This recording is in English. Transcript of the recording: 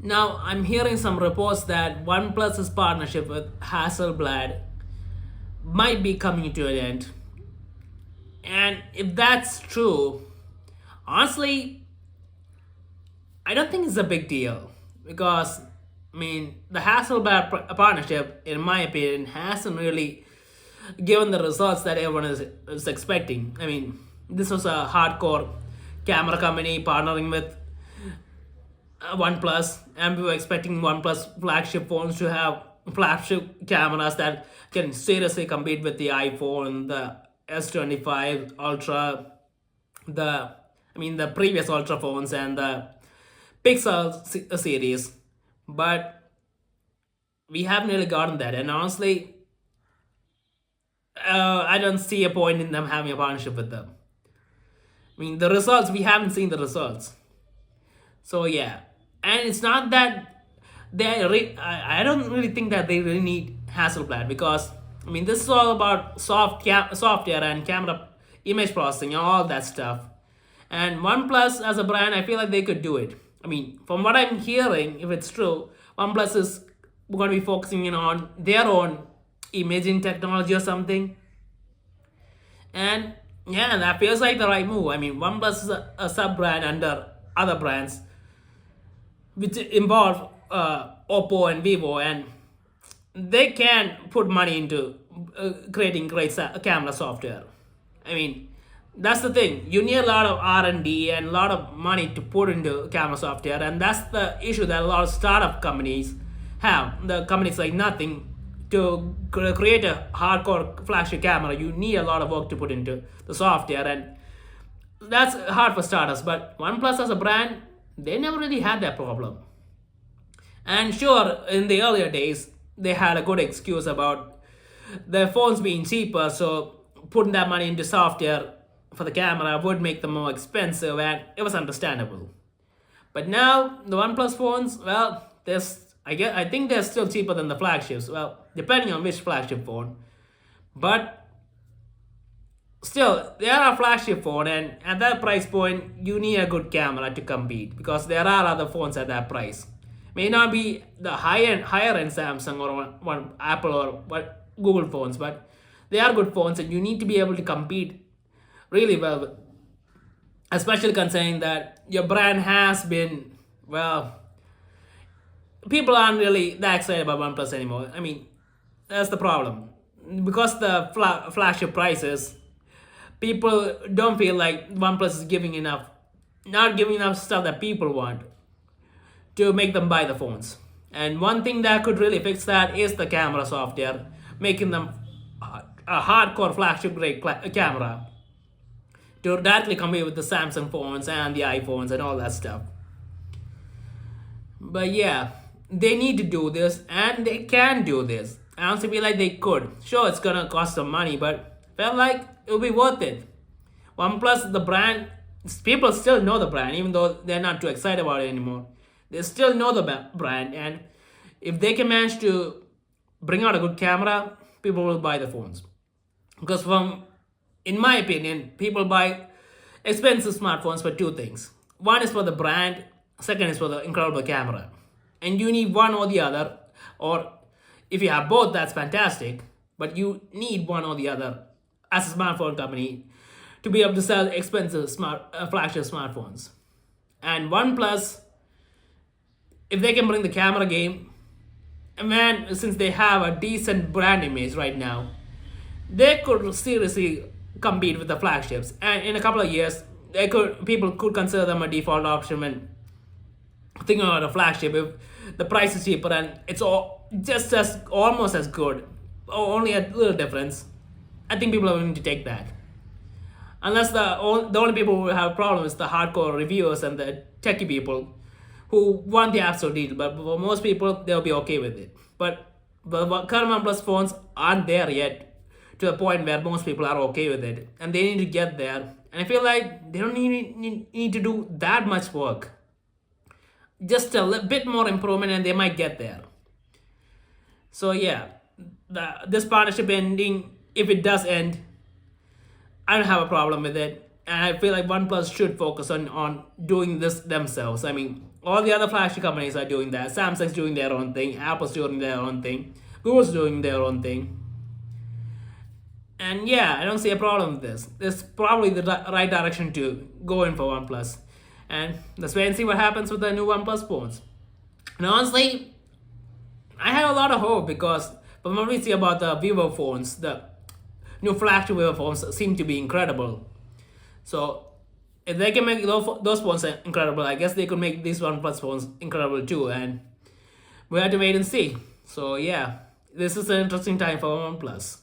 Now, I'm hearing some reports that OnePlus's partnership with Hasselblad might be coming to an end. And if that's true, honestly, I don't think it's a big deal because the Hasselblad partnership, in my opinion, hasn't really given the results that everyone is expecting. This was a hardcore camera company partnering with OnePlus, and we were expecting OnePlus flagship phones to have flagship cameras that can seriously compete with the iPhone, the S25 Ultra, the previous Ultra phones, and the Pixel series. But we haven't really gotten that, and honestly, I don't see a point in them having a partnership with them. The results, we haven't seen the results. So yeah, and it's not that I don't really think that they really need Hasselblad because this is all about software and camera image processing and all that stuff. And OnePlus as a brand, I feel like they could do it. From what I'm hearing, if it's true, OnePlus is going to be focusing in on their own imaging technology or something. And yeah, that feels like the right move. OnePlus is a sub brand under other brands which involve Oppo and Vivo, and they can put money into creating great camera software. That's the thing. You need a lot of R&D and a lot of money to put into camera software, and that's the issue that a lot of startup companies have. The companies like nothing to create a hardcore flagship camera. You need a lot of work to put into the software, and that's hard for startups. But OnePlus as a brand, they never really had that problem. And sure, in the earlier days, they had a good excuse about their phones being cheaper, so putting that money into software for the camera would make them more expensive, and it was understandable. But now the OnePlus phones, well, I think they're still cheaper than the flagships. Well, depending on which flagship phone, but still, they are a flagship phone, and at that price point, you need a good camera to compete because there are other phones at that price. May not be the higher end Samsung or one Apple or what Google phones, but they are good phones, and you need to be able to compete really well with, especially considering that your brand has been, well, people aren't really that excited about OnePlus anymore. That's the problem. Because the flagship prices, people don't feel like OnePlus is not giving enough stuff that people want to make them buy the phones. And one thing that could really fix that is the camera software, making them a hardcore flagship grade camera to directly compete with the Samsung phones and the iPhones and all that stuff. But yeah, they need to do this, and they can do this. I honestly feel like they could. Sure, it's gonna cost some money, but I felt like it would be worth it. OnePlus, the brand, people still know the brand, even though they're not too excited about it anymore. They still know the brand, and if they can manage to bring out a good camera, people will buy the phones. Because in my opinion, people buy expensive smartphones for two things. One is for the brand, second is for the incredible camera. And you need one or the other, or if you have both, that's fantastic. But you need one or the other as a smartphone company to be able to sell expensive flagship smartphones. And OnePlus, if they can bring the camera game, man, since they have a decent brand image right now, they could seriously compete with the flagships. And in a couple of years, people could consider them a default option when thinking about a flagship if the price is cheaper and it's almost as good, or only a little difference. I think people are willing to take that. Unless the only people who have a problem is the hardcore reviewers and the techie people who want the absolute deal. But for most people, they'll be okay with it. But the current OnePlus phones aren't there yet to the point where most people are okay with it, and they need to get there. And I feel like they don't need to do that much work. Just a bit more improvement, and they might get there. So yeah, this partnership ending, if it does end, I don't have a problem with it. And I feel like OnePlus should focus on doing this themselves. all the other flagship companies are doing that. Samsung's doing their own thing, Apple's doing their own thing, Google's doing their own thing. And yeah, I don't see a problem with this. This is probably the right direction to go in for OnePlus. And let's wait and see what happens with the new OnePlus phones. And honestly, I have a lot of hope because from what we see about the Vivo phones, the new flagship Vivo phones seem to be incredible. So if they can make those phones incredible, I guess they could make these OnePlus phones incredible too. And we have to wait and see. So yeah, this is an interesting time for OnePlus.